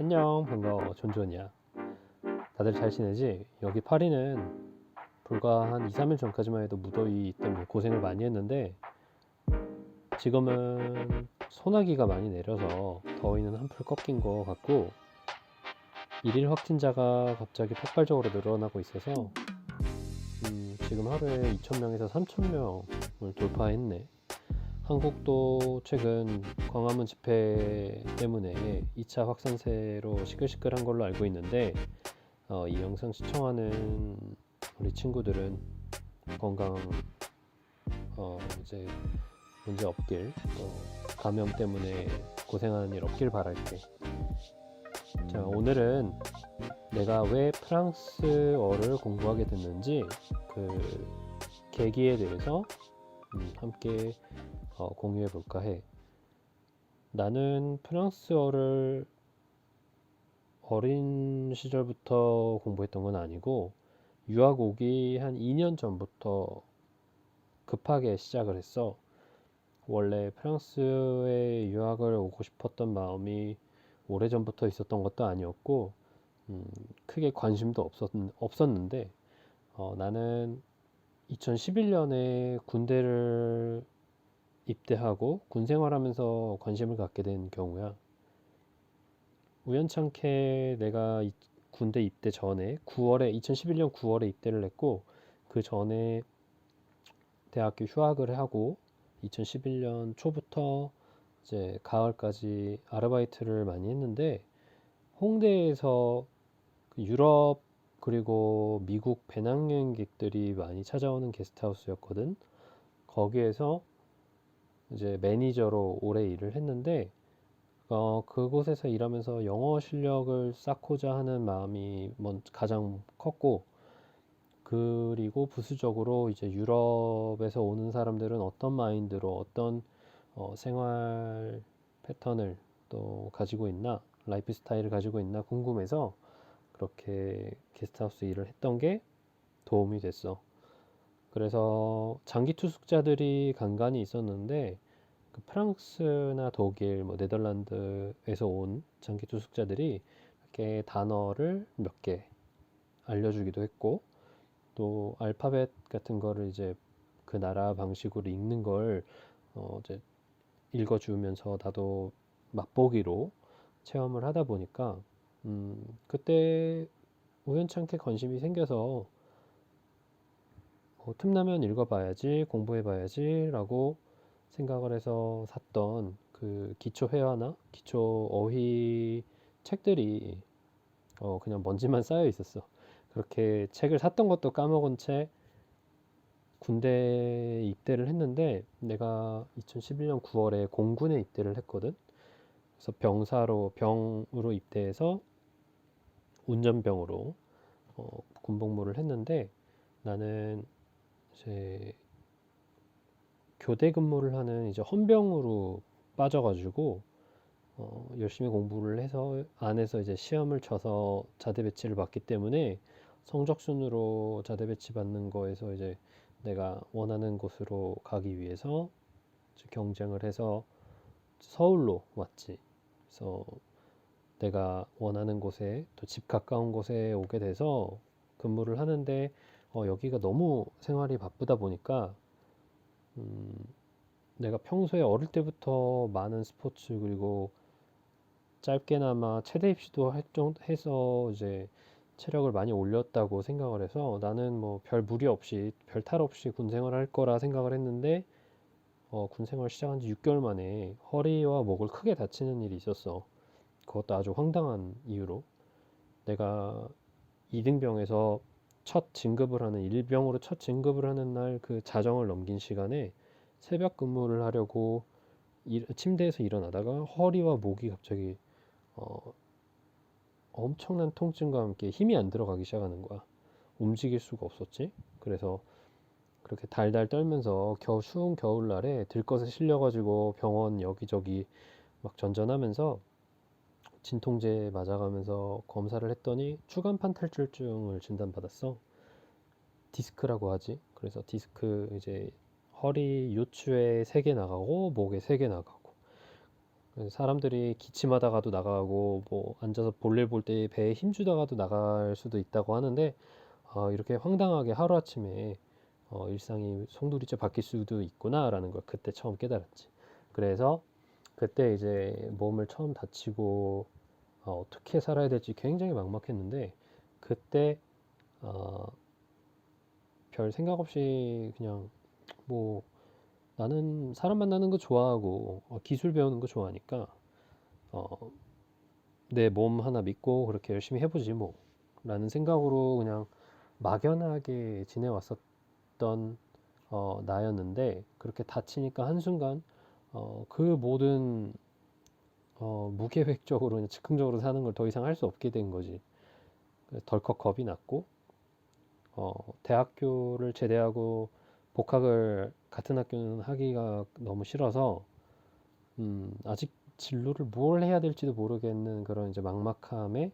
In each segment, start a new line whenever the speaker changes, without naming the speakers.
안녕, 반가워, 존존이야. 다들 잘 지내지? 여기 파리는 불과 한 2, 3일 전까지만 해도 무더위 때문에 고생을 많이 했는데 지금은 소나기가 많이 내려서 더위는 한풀 꺾인 것 같고 일일 확진자가 갑자기 폭발적으로 늘어나고 있어서 지금 하루에 2,000명에서 3,000명을 돌파했네. 한국도 최근 광화문 집회 때문에 2차 확산세로 시끌시끌한 걸로 알고 있는데 이 영상 시청하는 우리 친구들은 건강 이제 문제 없길 또 감염 때문에 고생하는 일 없길 바랄게. 자, 오늘은 내가 왜 프랑스어를 공부하게 됐는지 그 계기에 대해서 함께 공유해 볼까 해. 나는 프랑스어를 어린 시절부터 공부했던 건 아니고 유학 오기 한 2년 전부터 급하게 시작을 했어. 원래 프랑스에 유학을 오고 싶었던 마음이 오래전부터 있었던 것도 아니었고 크게 관심도 없었는데 나는 2011년에 군대를 입대하고 군 생활하면서 관심을 갖게 된 경우야. 우연찮게 내가 군대 입대 전에 2011년 9월에 입대를 했고 그 전에 대학교 휴학을 하고 2011년 초부터 이제 가을까지 아르바이트를 많이 했는데 홍대에서 그 유럽 그리고 미국 배낭여행객들이 많이 찾아오는 게스트하우스였거든. 거기에서 이제 매니저로 오래 일을 했는데 그곳에서 일하면서 영어 실력을 쌓고자 하는 마음이 가장 컸고, 그리고 부수적으로 이제 유럽에서 오는 사람들은 어떤 마인드로 어떤 생활 패턴을 또 가지고 있나, 라이프 스타일을 가지고 있나 궁금해서 그렇게 게스트하우스 일을 했던 게 도움이 됐어. 그래서 장기 투숙자들이 간간히 있었는데 그 프랑스나 독일, 뭐 네덜란드에서 온 장기 투숙자들이 이렇게 단어를 몇 개 알려주기도 했고 또 알파벳 같은 거를 이제 그 나라 방식으로 읽는 걸 이제 읽어주면서 나도 맛보기로 체험을 하다 보니까 그때 우연찮게 관심이 생겨서 틈나면 읽어봐야지, 공부해봐야지 라고 생각을 해서 샀던 그 기초 회화나 기초 어휘 책들이 그냥 먼지만 쌓여 있었어. 그렇게 책을 샀던 것도 까먹은 채 군대 입대를 했는데 내가 2011년 9월에 공군에 입대를 했거든. 그래서 병으로 입대해서 운전병으로 군복무를 했는데 나는 이제 교대 근무를 하는 이제 헌병으로 빠져가지고 열심히 공부를 해서 안에서 이제 시험을 쳐서 자대 배치를 받기 때문에 성적 순으로 자대 배치 받는 거에서 이제 내가 원하는 곳으로 가기 위해서 경쟁을 해서 서울로 왔지. 그래서 내가 원하는 곳에 또 집 가까운 곳에 오게 돼서 근무를 하는데 여기가 너무 생활이 바쁘다 보니까 음, 내가 평소에 어릴 때부터 많은 스포츠 그리고 짧게나마 체대 입시도 해서 이제 체력을 많이 올렸다고 생각을 해서 나는 뭐 별 무리 없이 별 탈 없이 군 생활을 할 거라 생각을 했는데 군 생활 시작한 지 6개월 만에 허리와 목을 크게 다치는 일이 있었어. 그것도 아주 황당한 이유로 내가 2등병에서 일병으로 첫 진급을 하는 날 그 자정을 넘긴 시간에 새벽 근무를 하려고 침대에서 일어나다가 허리와 목이 갑자기 어, 엄청난 통증과 함께 힘이 안 들어가기 시작하는 거야. 움직일 수가 없었지. 그래서 그렇게 달달 떨면서 추운 겨울날에 들것에 실려가지고 병원 여기저기 막 전전하면서 진통제 맞아가면서 검사를 했더니 추간판 탈출증을 진단받았어. 디스크라고 하지. 그래서 디스크 이제 허리 요추에 3개 나가고 목에 3개 나가고 그래서 사람들이 기침하다가도 나가고 뭐 앉아서 볼일 볼 때 배에 힘주다가도 나갈 수도 있다고 하는데 이렇게 황당하게 하루아침에 일상이 송두리째 바뀔 수도 있구나라는 걸 그때 처음 깨달았지. 그래서 그때 이제 몸을 처음 다치고 어떻게 살아야 될지 굉장히 막막했는데 그때 어, 별 생각 없이 그냥 뭐 나는 사람 만나는 거 좋아하고 기술 배우는 거 좋아하니까 어, 내 몸 하나 믿고 그렇게 열심히 해보지 뭐 라는 생각으로 그냥 막연하게 지내왔었던 나였는데 그렇게 다치니까 한순간 그 모든 무계획적으로 그냥 즉흥적으로 사는 걸 더 이상 할 수 없게 된 거지. 그래서 덜컥 겁이 났고 대학교를 제대하고 복학을 같은 학교는 하기가 너무 싫어서 아직 진로를 뭘 해야 될지도 모르겠는 그런 이제 막막함에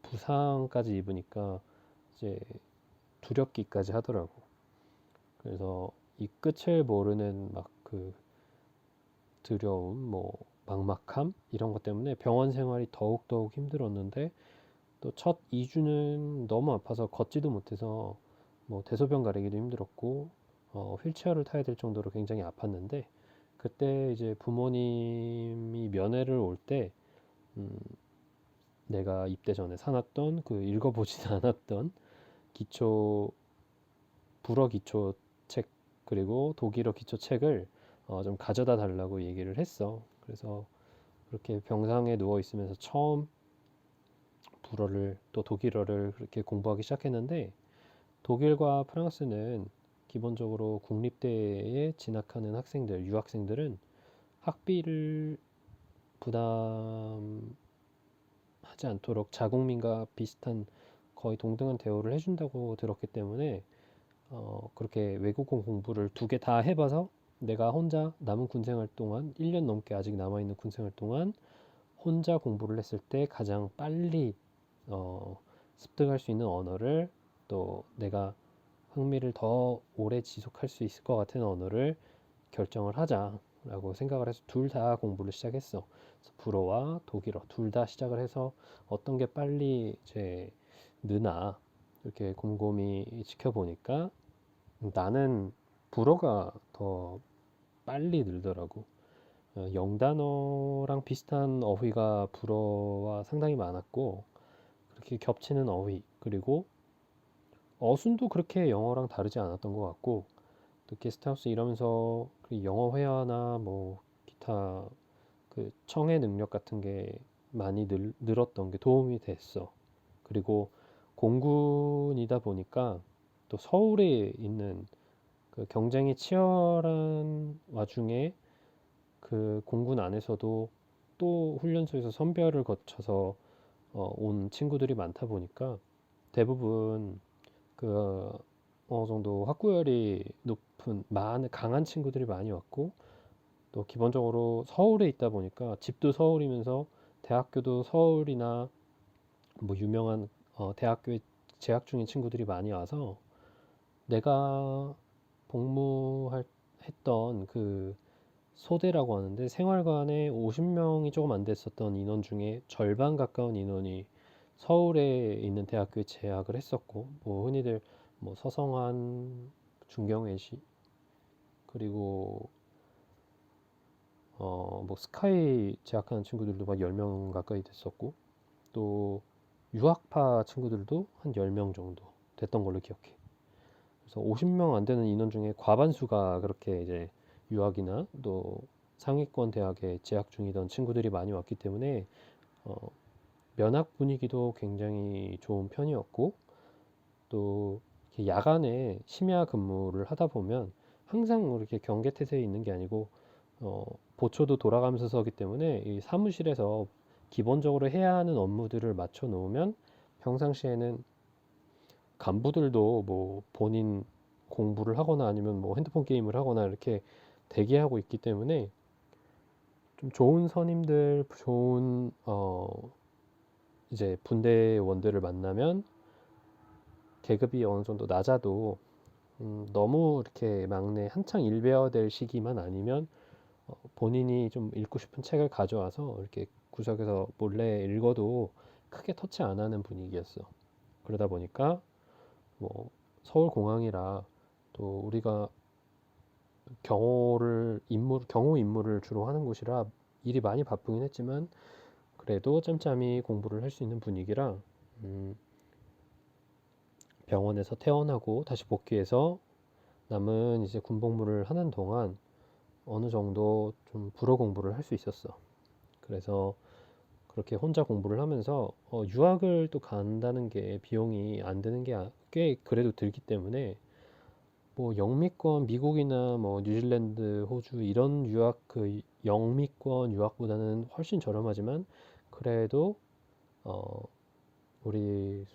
부상까지 입으니까 이제 두렵기까지 하더라고. 그래서 이 끝을 모르는 막 그 두려움, 뭐 막막함 이런 것 때문에 병원 생활이 더욱더욱 힘들었는데 또 첫 2주는 너무 아파서 걷지도 못해서 뭐 대소변 가리기도 힘들었고 휠체어를 타야 될 정도로 굉장히 아팠는데 그때 이제 부모님이 면회를 올 때 내가 입대 전에 사놨던 그 읽어보진 않았던 기초 불어 기초 책 그리고 독일어 기초 책을 좀 가져다 달라고 얘기를 했어. 그래서 그렇게 병상에 누워 있으면서 처음 불어를 또 독일어를 그렇게 공부하기 시작했는데 독일과 프랑스는 기본적으로 국립대에 진학하는 학생들, 유학생들은 학비를 부담하지 않도록 자국민과 비슷한 거의 동등한 대우를 해준다고 들었기 때문에 그렇게 외국어 공부를 두 개 다 해봐서 내가 혼자 남은 군생활 동안 1년 넘게 아직 남아있는 군생활 동안 혼자 공부를 했을 때 가장 빨리 습득할 수 있는 언어를 또 내가 흥미를 더 오래 지속할 수 있을 것 같은 언어를 결정을 하자라고 생각을 해서 둘 다 공부를 시작했어. 그래서 불어와 독일어 둘 다 시작을 해서 어떤 게 빨리 이제 느나 이렇게 곰곰이 지켜보니까 나는 불어가 더 빨리 늘더라고. 영단어랑 비슷한 어휘가 불어와 상당히 많았고 그렇게 겹치는 어휘 그리고 어순도 그렇게 영어랑 다르지 않았던 것 같고 또 게스트하우스 일하면서 그 영어 회화나 뭐 기타 그 청해 능력 같은 게 많이 늘었던 게 도움이 됐어. 그리고 공군이다 보니까 또 서울에 있는 그 경쟁이 치열한 와중에 그 공군 안에서도 또 훈련소에서 선별을 거쳐서 온 친구들이 많다 보니까 대부분 그 어느 정도 학구열이 높은 많은 강한 친구들이 많이 왔고 또 기본적으로 서울에 있다 보니까 집도 서울이면서 대학교도 서울이나 뭐 유명한 대학교에 재학 중인 친구들이 많이 와서 내가 복무할 했던 그 소대라고 하는데 생활관에 50명이 조금 안 됐었던 인원 중에 절반 가까운 인원이 서울에 있는 대학교에 재학을 했었고 뭐 흔히들 뭐 서성한, 중경외시 그리고 뭐 스카이 재학하는 친구들도 막 10명 가까이 됐었고 또 유학파 친구들도 한 10명 정도 됐던 걸로 기억해. 그래서 50명 안 되는 인원 중에 과반수가 그렇게 이제 유학이나 또 상위권 대학에 재학 중이던 친구들이 많이 왔기 때문에 어, 면학 분위기도 굉장히 좋은 편이었고 또 이렇게 야간에 심야 근무를 하다 보면 항상 이렇게 경계태세에 있는 게 아니고 어, 보초도 돌아가면서 서기 때문에 이 사무실에서 기본적으로 해야 하는 업무들을 맞춰 놓으면 평상시에는 간부들도 뭐 본인 공부를 하거나 아니면 뭐 핸드폰 게임을 하거나 이렇게 대기하고 있기 때문에 좀 좋은 선임들, 좋은 이제 분대원들을 만나면 계급이 어느 정도 낮아도 너무 이렇게 막내 한창 일배어될 시기만 아니면 본인이 좀 읽고 싶은 책을 가져와서 이렇게 구석에서 몰래 읽어도 크게 터치 안 하는 분위기였어. 그러다 보니까 뭐 서울공항이라 또 우리가 경호 임무를 주로 하는 곳이라 일이 많이 바쁘긴 했지만 그래도 짬짬이 공부를 할 수 있는 분위기라 음, 병원에서 퇴원하고 다시 복귀해서 남은 이제 군복무를 하는 동안 어느 정도 좀 불어 공부를 할 수 있었어. 그래서 그렇게 혼자 공부를 하면서 유학을 또 간다는 게 비용이 안 드는 게 꽤 그래도 들기 때문에 뭐 영미권 미국이나 뭐 뉴질랜드, 호주 이런 유학 그 영미권 유학보다는 훨씬 저렴하지만 그래도 어 우리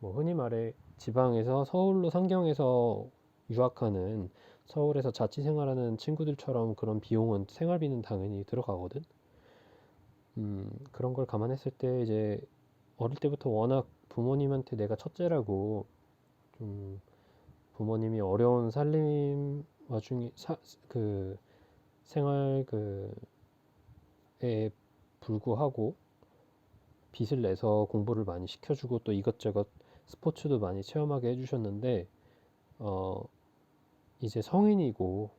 뭐 흔히 말해 지방에서 서울로 상경해서 유학하는 서울에서 자취 생활하는 친구들처럼 그런 비용은 생활비는 당연히 들어가거든. 그런 걸 감안했을 때 이제 어릴 때부터 워낙 부모님한테 내가 첫째라고 좀 부모님이 어려운 살림 와중에 그 생활 그에 불구하고 빚을 내서 공부를 많이 시켜주고 또 이것저것 스포츠도 많이 체험하게 해주셨는데 어 이제 성인이고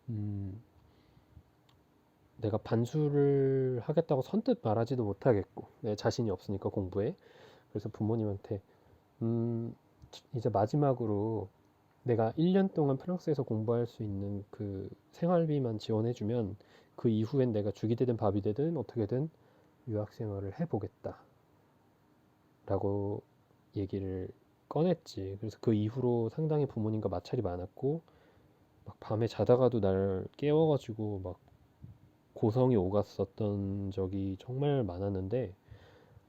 음 내가 반수를 하겠다고 선뜻 말하지도 못하겠고 내 자신이 없으니까 공부에 그래서 부모님한테 음 이제 마지막으로 내가 1년 동안 프랑스에서 공부할 수 있는 그 생활비만 지원해주면 그 이후엔 내가 죽이 되든 밥이 되든 어떻게든 유학 생활을 해보겠다 라고 얘기를 꺼냈지. 그래서 그 이후로 상당히 부모님과 마찰이 많았고 막 밤에 자다가도 날 깨워가지고 막 고성이 오갔었던 적이 정말 많았는데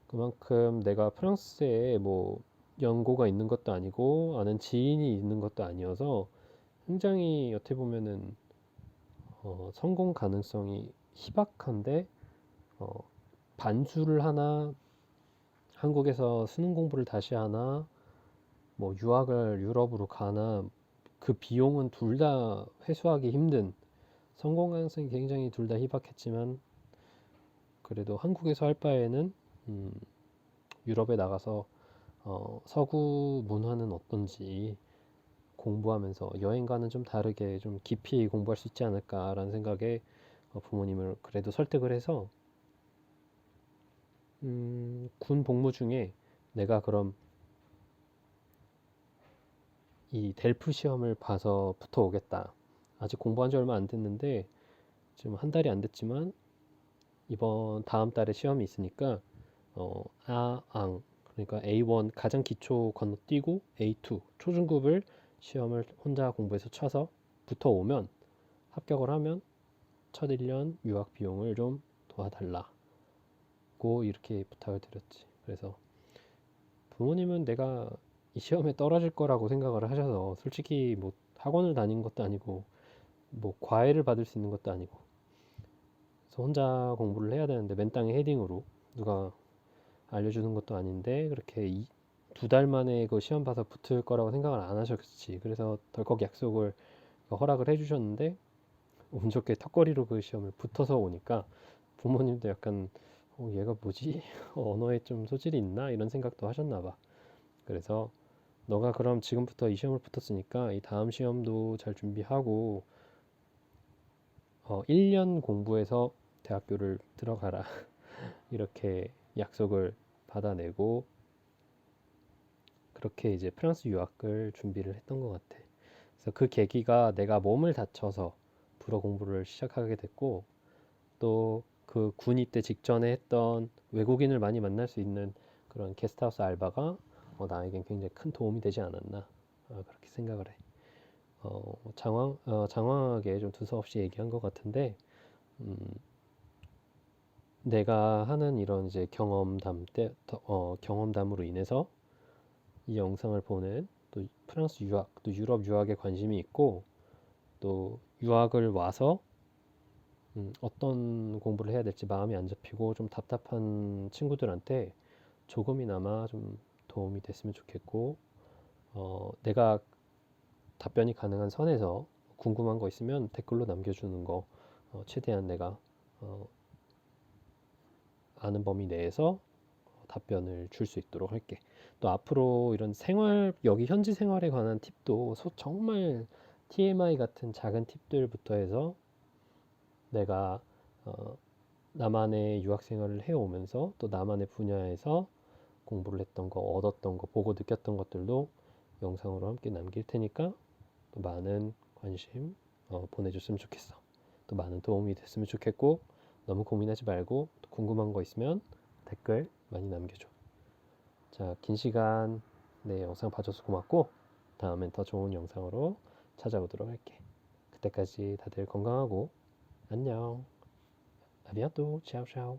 그만큼 내가 프랑스에 뭐 연고가 있는 것도 아니고 아는 지인이 있는 것도 아니어서 굉장히 어떻게 보면은 성공 가능성이 희박한데 어, 반수를 하나 한국에서 수능 공부를 다시 하나 뭐 유학을 유럽으로 가나 그 비용은 둘 다 회수하기 힘든 성공 가능성이 굉장히 둘 다 희박했지만 그래도 한국에서 할 바에는 음, 유럽에 나가서 서구 문화는 어떤지 공부하면서 여행과는 좀 다르게 좀 깊이 공부할 수 있지 않을까라는 생각에 부모님을 그래도 설득을 해서 군 복무 중에 내가 그럼 이 델프 시험을 봐서 붙어오겠다. 아직 공부한 지 얼마 안 됐는데 지금 한 달이 안 됐지만 이번 다음 달에 시험이 있으니까 그러니까 A1 가장 기초 건너뛰고 A2 초중급을 시험을 혼자 공부해서 쳐서 붙어오면 합격을 하면 첫 1년 유학 비용을 좀 도와달라고 이렇게 부탁을 드렸지. 그래서 부모님은 내가 이 시험에 떨어질 거라고 생각을 하셔서 솔직히 뭐 학원을 다닌 것도 아니고 뭐 과외를 받을 수 있는 것도 아니고 그래서 혼자 공부를 해야 되는데 맨땅에 헤딩으로 누가 알려주는 것도 아닌데 그렇게 2달 만에 그 시험 봐서 붙을 거라고 생각을 안 하셨지. 그래서 덜컥 약속을 허락을 해주셨는데 운 좋게 턱걸이로 그 시험을 붙어서 오니까 부모님도 약간 얘가 뭐지? 언어에 좀 소질이 있나? 이런 생각도 하셨나 봐. 그래서 너가 그럼 지금부터 이 시험을 붙었으니까 이 다음 시험도 잘 준비하고 1년 공부해서 대학교를 들어가라. 이렇게 약속을 받아내고 그렇게 이제 프랑스 유학을 준비를 했던 것 같아. 그래서 그 계기가 내가 몸을 다쳐서 불어 공부를 시작하게 됐고 또 그 군 입대 직전에 했던 외국인을 많이 만날 수 있는 그런 게스트하우스 알바가 나에겐 굉장히 큰 도움이 되지 않았나 그렇게 생각을 해. 장황하게 좀 두서없이 얘기한 것 같은데 음, 내가 하는 이런 이제 경험담으로 인해서 이 영상을 보는 또 프랑스 유학, 또 유럽 유학에 관심이 있고 또 유학을 와서 어떤 공부를 해야 될지 마음이 안 잡히고 좀 답답한 친구들한테 조금이나마 좀 도움이 됐으면 좋겠고 내가 답변이 가능한 선에서 궁금한 거 있으면 댓글로 남겨주는 거 최대한 내가 아는 범위 내에서 답변을 줄 수 있도록 할게. 또 앞으로 이런 여기 현지 생활에 관한 팁도 정말 TMI 같은 작은 팁들부터 해서 내가 나만의 유학 생활을 해오면서 또 나만의 분야에서 공부를 했던 거, 얻었던 거, 보고 느꼈던 것들도 영상으로 함께 남길 테니까 또 많은 관심 보내줬으면 좋겠어. 또 많은 도움이 됐으면 좋겠고, 너무 고민하지 말고 또 궁금한 거 있으면 댓글 많이 남겨줘. 자, 긴 시간 내 영상 봐줘서 고맙고, 다음엔 더 좋은 영상으로 찾아오도록 할게. 그때까지 다들 건강하고 안녕. 아비아또, 차오차오.